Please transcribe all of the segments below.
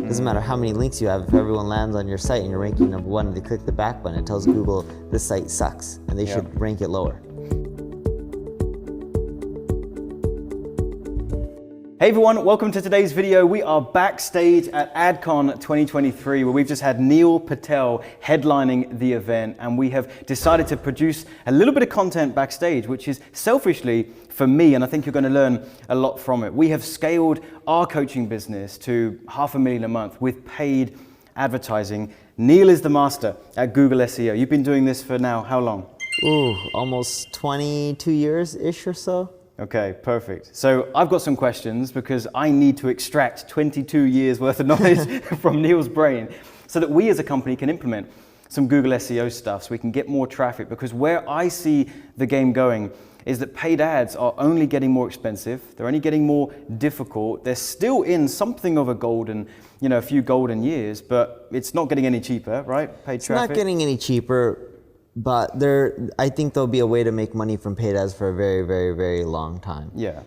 Doesn't matter how many links you have, if everyone lands on your site and you're ranking number one and they click the back button, it tells Google this site sucks and they should rank it lower. Hey everyone, welcome to today's video. We are backstage at AdCon 2023 where we've just had Neil Patel headlining the event, and we have decided to produce a little bit of content backstage, which is selfishly for me, and I think you're going to learn a lot from it. We have scaled our coaching business to $500,000 a month with paid advertising. Neil is the master at Google SEO. You've been doing this for now how long? Ooh, almost 22 years-ish or so. Okay, perfect. So I've got some questions because I need to extract 22 years worth of knowledge from Neil's brain so that we as a company can implement some Google SEO stuff so we can get more traffic, because where I see the game going is that paid ads are only getting more expensive. They're only getting more difficult. They're still in something of a golden, a few golden years, but it's not getting any cheaper, right? Paid traffic. It's not getting any cheaper. But I think there'll be a way to make money from paid ads for a very, very, very long time. Yeah.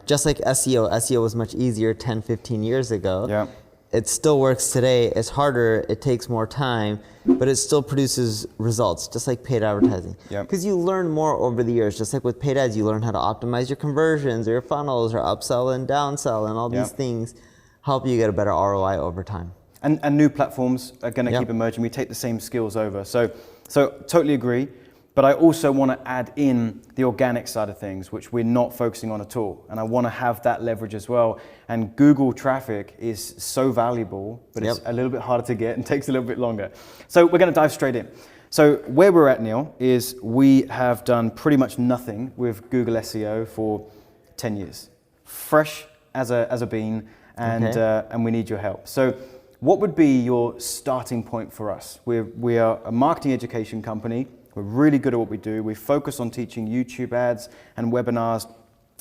Just like SEO was much easier 10, 15 years ago. Yeah. It still works today. It's harder, it takes more time, but it still produces results, just like paid advertising. Because you learn more over the years. Just like with paid ads, you learn how to optimize your conversions or your funnels or upsell and downsell, and all these things help you get a better ROI over time. And new platforms are going to keep emerging. We take the same skills over. So totally agree, but I also want to add in the organic side of things, which we're not focusing on at all. And I want to have that leverage as well. And Google traffic is so valuable, but it's a little bit harder to get and takes a little bit longer. So we're going to dive straight in. So where we're at, Neil, is we have done pretty much nothing with Google SEO for 10 years. Fresh as a bean, and we need your help. So what would be your starting point for us? We are a marketing education company. We're really good at what we do. We focus on teaching YouTube ads and webinars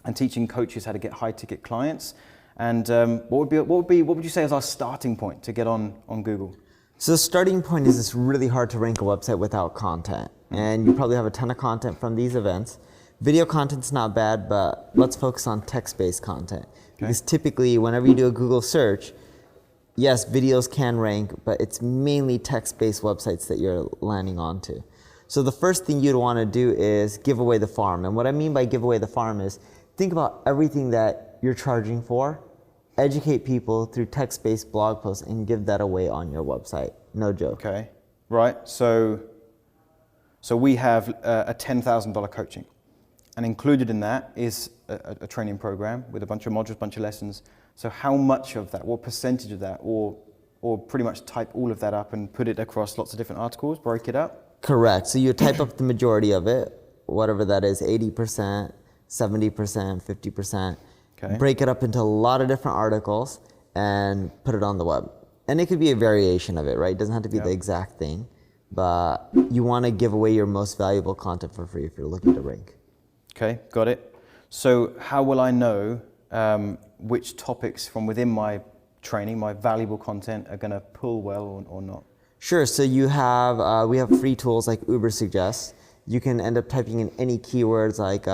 and teaching coaches how to get high ticket clients. And what would you say is our starting point to get on Google? So the starting point is it's really hard to rank a website without content. And you probably have a ton of content from these events. Video content's not bad, but let's focus on text-based content. Because typically, whenever you do a Google search, yes, videos can rank, but it's mainly text-based websites that you're landing onto. So the first thing you'd want to do is give away the farm. And what I mean by give away the farm is think about everything that you're charging for, educate people through text-based blog posts, and give that away on your website. No joke. Okay, right. So we have a $10,000 coaching. And included in that is a training program with a bunch of modules, bunch of lessons. So how much of that, what percentage of that, or pretty much type all of that up and put it across lots of different articles, break it up? Correct. So you type up the majority of it, whatever that is, 80%, 70%, 50%. Okay. Break it up into a lot of different articles and put it on the web. And it could be a variation of it, right? It doesn't have to be the exact thing, but you want to give away your most valuable content for free if you're looking to rank. Okay, got it. So how will I know which topics from within my training, my valuable content, are going to pull well or not? Sure. So we have free tools like Uber Suggest. You can end up typing in any keywords like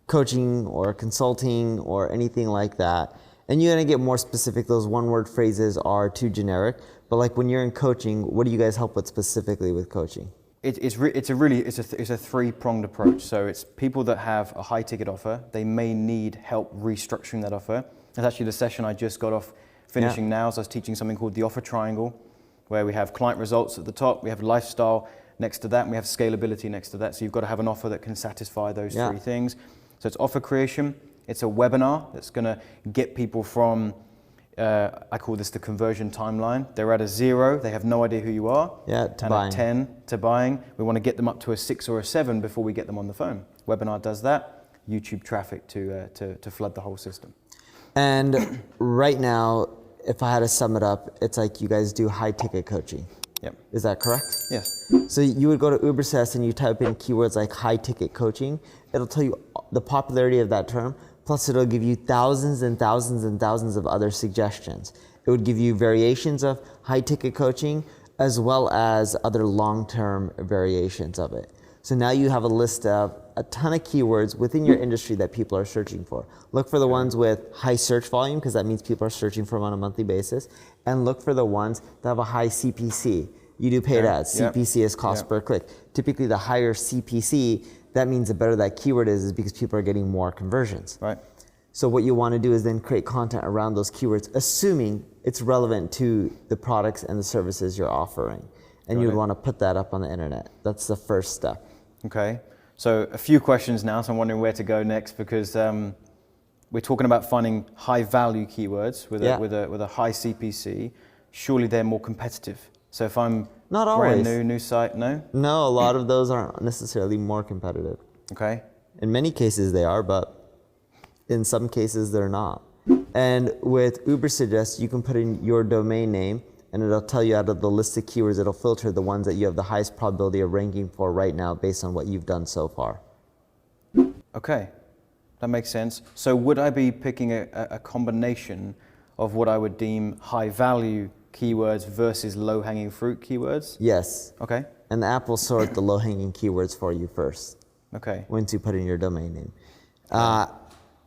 coaching or consulting or anything like that. And you're going to get more specific. Those one-word phrases are too generic. But like when you're in coaching, what do you guys help with specifically with coaching? It's a three-pronged approach. So it's people that have a high-ticket offer. They may need help restructuring that offer. That's actually the session I just got off finishing now. So I was teaching something called the offer triangle, where we have client results at the top, we have lifestyle next to that, and we have scalability next to that. So you've got to have an offer that can satisfy those three things. So it's offer creation. It's a webinar that's going to get people from I call this the conversion timeline. They're at a 0, they have no idea who you are. To buying. At 10 to buying. We want to get them up to a 6 or a 7 before we get them on the phone. Webinar does that. YouTube traffic to flood the whole system. And right now, if I had to sum it up, it's like you guys do high ticket coaching. Yep. Is that correct? Yes. So you would go to Uber Suggest and you type in keywords like high ticket coaching. It'll tell you the popularity of that term. Plus it'll give you thousands and thousands and thousands of other suggestions. It would give you variations of high ticket coaching as well as other long-term variations of it. So now you have a list of a ton of keywords within your industry that people are searching for. Look for the ones with high search volume, because that means people are searching for them on a monthly basis, and look for the ones that have a high CPC. You do paid ads. CPC is cost per click. Typically, the higher CPC, that means the better that keyword is because people are getting more conversions. Right. So what you want to do is then create content around those keywords, assuming it's relevant to the products and the services you're offering. And you'd want to put that up on the internet. That's the first step. Okay. So a few questions now, so I'm wondering where to go next, because we're talking about finding high value keywords with a high CPC. Surely they're more competitive. So if I'm not brand always. new site, no? No, a lot of those aren't necessarily more competitive. Okay. In many cases they are, but in some cases they're not. And with Ubersuggest, you can put in your domain name and it'll tell you out of the list of keywords, it'll filter the ones that you have the highest probability of ranking for right now based on what you've done so far. Okay, that makes sense. So would I be picking a combination of what I would deem high value keywords versus low hanging fruit keywords? Yes. Okay. And the app will sort the low hanging keywords for you first. Okay. Once you put in your domain name.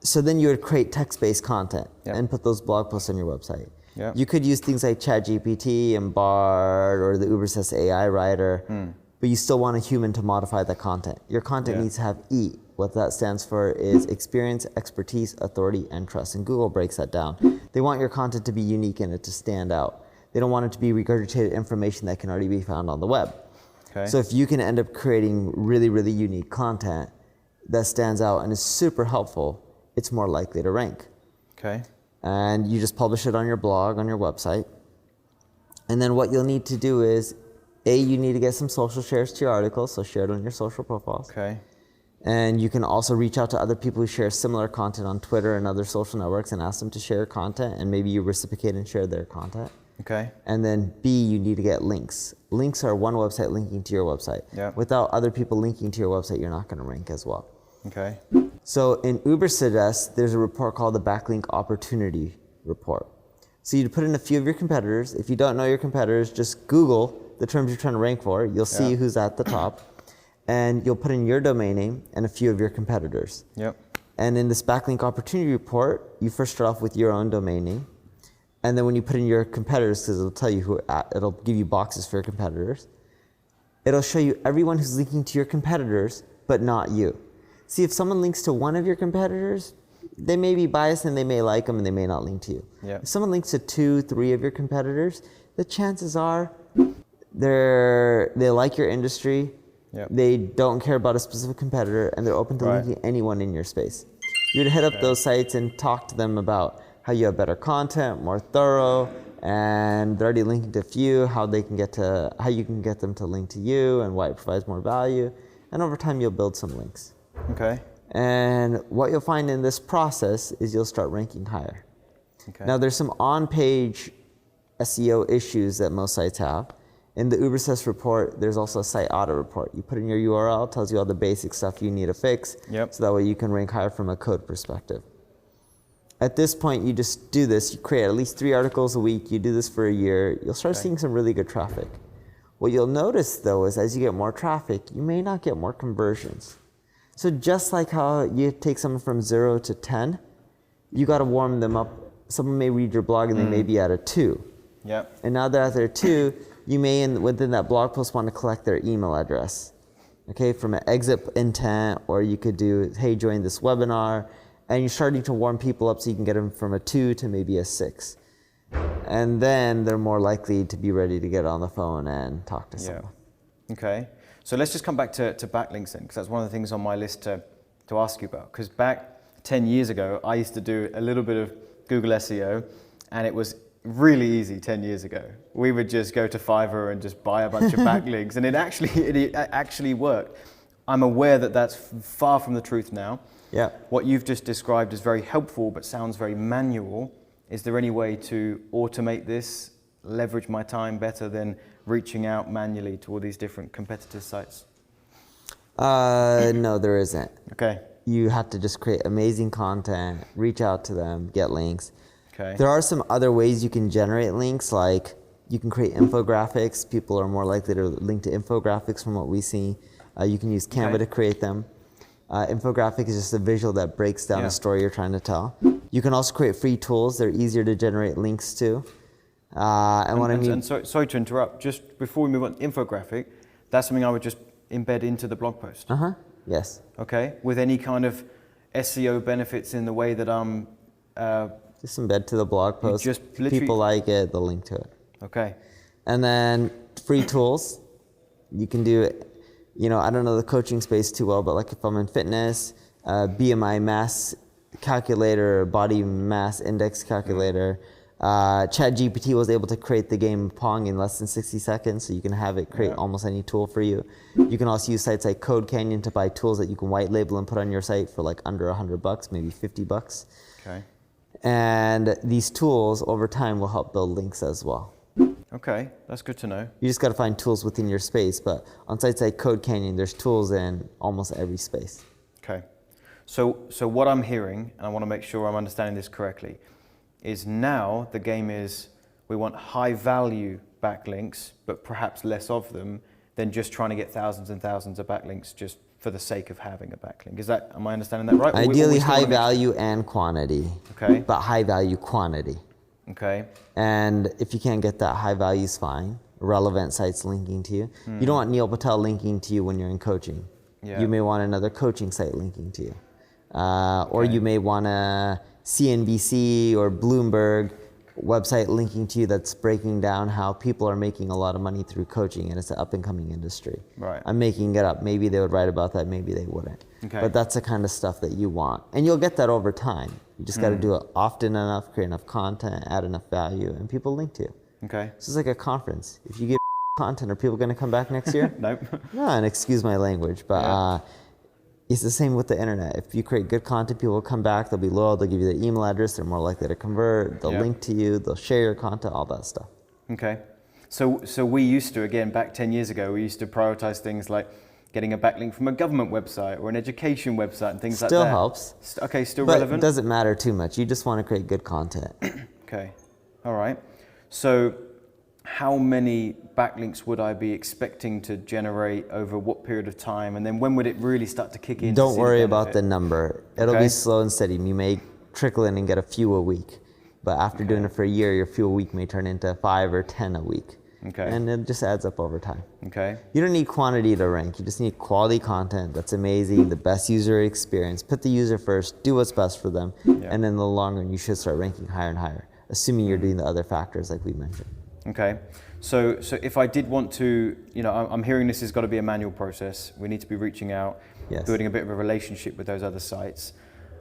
So then you would create text-based content and put those blog posts on your website. Yep. You could use things like ChatGPT and Bard or the Ubersuggest AI writer, but you still want a human to modify the content. Your content needs to have E. What that stands for is experience, expertise, authority, and trust. And Google breaks that down. They want your content to be unique and it to stand out. They don't want it to be regurgitated information that can already be found on the web. Okay. So if you can end up creating really, really unique content that stands out and is super helpful, it's more likely to rank. Okay. And you just publish it on your blog, on your website. And then what you'll need to do is, you need to get some social shares to your articles, so share it on your social profiles. Okay. And you can also reach out to other people who share similar content on Twitter and other social networks and ask them to share content, and maybe you reciprocate and share their content. Okay. And then B, you need to get links. Links are one website linking to your website. Yep. Without other people linking to your website, you're not going to rank as well. Okay. So in Ubersuggest, there's a report called the Backlink Opportunity Report. So you put in a few of your competitors. If you don't know your competitors, just Google the terms you're trying to rank for. You'll see who's at the top. And you'll put in your domain name and a few of your competitors. Yep. And in this Backlink Opportunity Report, you first start off with your own domain name. And then when you put in your competitors, because it'll tell you it'll give you boxes for your competitors, it'll show you everyone who's linking to your competitors, but not you. See, if someone links to one of your competitors, they may be biased and they may like them and they may not link to you. Yep. If someone links to 2, 3 of your competitors, the chances are they like your industry, they don't care about a specific competitor, and they're open to linking anyone in your space. You'd hit up those sites and talk to them about how you have better content, more thorough, and they're already linking to a few, how you can get them to link to you and why it provides more value. And over time, you'll build some links. Okay. And what you'll find in this process is you'll start ranking higher. Okay. Now, there's some on-page SEO issues that most sites have. In the Ubersuggest report, there's also a site audit report. You put in your URL, tells you all the basic stuff you need to fix, so that way you can rank higher from a code perspective. At this point, you just do this. You create at least 3 articles a week. You do this for a year. You'll start seeing some really good traffic. What you'll notice, though, is as you get more traffic, you may not get more conversions. So just like how you take someone from 0 to 10, you got to warm them up. Someone may read your blog and they may be at a 2. Yep. And now they're at their 2, you may, within that blog post, want to collect their email address. Okay, from an exit intent, or you could do, hey, join this webinar. And you're starting to warm people up so you can get them from a 2 to maybe a 6. And then they're more likely to be ready to get on the phone and talk to someone. Okay. So let's just come back to backlinks then, because that's one of the things on my list to ask you about. Because back 10 years ago, I used to do a little bit of Google SEO, and it was really easy 10 years ago. We would just go to Fiverr and just buy a bunch of backlinks, and it actually worked. I'm aware that that's far from the truth now. Yeah. What you've just described is very helpful, but sounds very manual. Is there any way to automate this, leverage my time better than reaching out manually to all these different competitor sites? No, there isn't. Okay. You have to just create amazing content, reach out to them, get links. Okay. There are some other ways you can generate links, like you can create infographics. People are more likely to link to infographics from what we see. You can use Canva to create them. Infographic is just a visual that breaks down a story you're trying to tell. You can also create free tools. They're easier to generate links to. Sorry to interrupt. Just before we move on, infographic, that's something I would just embed into the blog post. Yes. Okay. With any kind of SEO benefits in the way that I'm. Just embed to the blog post. Just people like it, they'll link to it. Okay. And then free tools. You can do it. You know, I don't know the coaching space too well, but like if I'm in fitness, BMI mass calculator, body mass index calculator. ChatGPT was able to create the game Pong in less than 60 seconds, so you can have it create almost any tool for you. You can also use sites like Code Canyon to buy tools that you can white label and put on your site for like under $100, maybe $50. Okay. And these tools over time will help build links as well. Okay, that's good to know. You just got to find tools within your space, but on sites like Code Canyon, there's tools in almost every space. Okay. So what I'm hearing, and I want to make sure I'm understanding this correctly, is now the game is we want high value backlinks, but perhaps less of them than just trying to get thousands and thousands of backlinks just for the sake of having a backlink. Am I understanding that right? Ideally high value and quantity. Okay. But high value quantity. Okay. And if you can't get that, high value is fine. Relevant sites linking to you. You don't want Neil Patel linking to you when you're in coaching. Yeah. You may want another coaching site linking to you. Or you may want a CNBC or Bloomberg website linking to you that's breaking down how people are making a lot of money through coaching, and it's an up and coming industry. Right. I'm making it up. Maybe they would write about that, maybe they wouldn't. Okay. But that's the kind of stuff that you want. And you'll get that over time. You just got to do it often enough, create enough content, add enough value, and people link to you. Okay. This is like a conference. If you give content, are people going to come back next year? Nope. No, and excuse my language, but it's the same with the internet. If you create good content, people will come back, they'll be loyal, they'll give you their email address, they're more likely to convert, they'll link to you, they'll share your content, all that stuff. Okay. So we used to, again, back 10 years ago, we used to prioritize things like getting a backlink from a government website or an education website and things like that. Still helps. Okay, still but relevant? It doesn't matter too much. You just want to create good content. Okay. All right. So how many backlinks would I be expecting to generate over what period of time? And then when would it really start to kick in? Don't worry about the number. It'll be slow and steady. You may trickle in and get a few a week. But after doing it for a year, your few a week may turn into 5 or 10 a week. Okay. And it just adds up over time. Okay. You don't need quantity to rank. You just need quality content that's amazing, the best user experience. Put the user first, do what's best for them. And then in the long run, you should start ranking higher and higher, assuming you're doing the other factors like we mentioned. Okay. So if I did want to, I'm hearing this has got to be a manual process. We need to be reaching out, building a bit of a relationship with those other sites.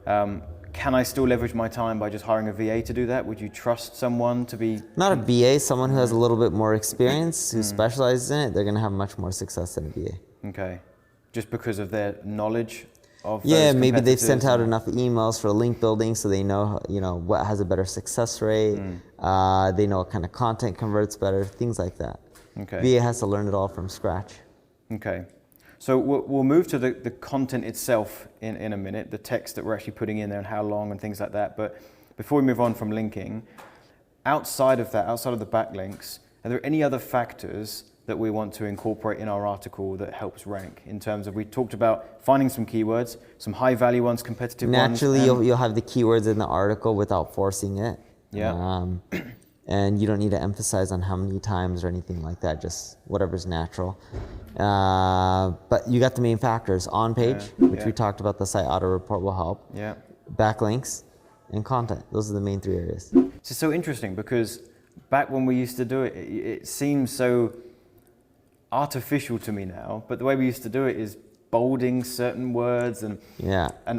Can I still leverage my time by just hiring a VA to do that? Would you trust someone to be... Not a VA, someone who has a little bit more experience, who specializes in it, they're going to have much more success than a VA. Okay. Just because of their knowledge of those maybe they've sent out competitors? enough emails for link building so they know, what has a better success rate. They know what kind of content converts better, things like that. Okay. VA has to learn it all from scratch. Okay. So we'll move to the content itself in a minute, the text that we're actually putting in there and how long and things like that. But before we move on from linking, outside of that, outside of the backlinks, are there any other factors that we want to incorporate in our article that helps rank in terms of, we talked about finding some keywords, some high value ones, competitive ones. Naturally, you'll have the keywords in the article without forcing it. Yeah. And you don't need to emphasize on how many times or anything like that, just whatever's natural. But you got the main factors: on page, which we talked about, the site auto report will help. Yeah. Backlinks and content. Those are the main 3 areas. It's so interesting because back when we used to do it, it seems so artificial to me now, but the way we used to do it is bolding certain words and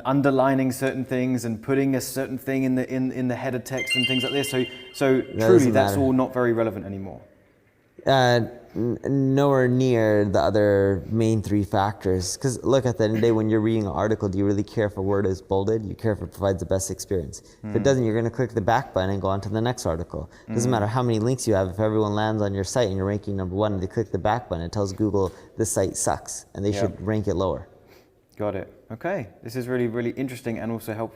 underlining certain things and putting a certain thing in the header text and things like this. So truly, that's all not very relevant anymore. Nowhere near the other main 3 factors. Because look, at the end of the day, when you're reading an article, do you really care if a word is bolded? You care if it provides the best experience. If it doesn't, you're going to click the back button and go on to the next article. It doesn't matter how many links you have. If everyone lands on your site and you're ranking number 1 and they click the back button, it tells Google this site sucks and they should rank it lower. Got it. Okay. This is really, really interesting and also helpful.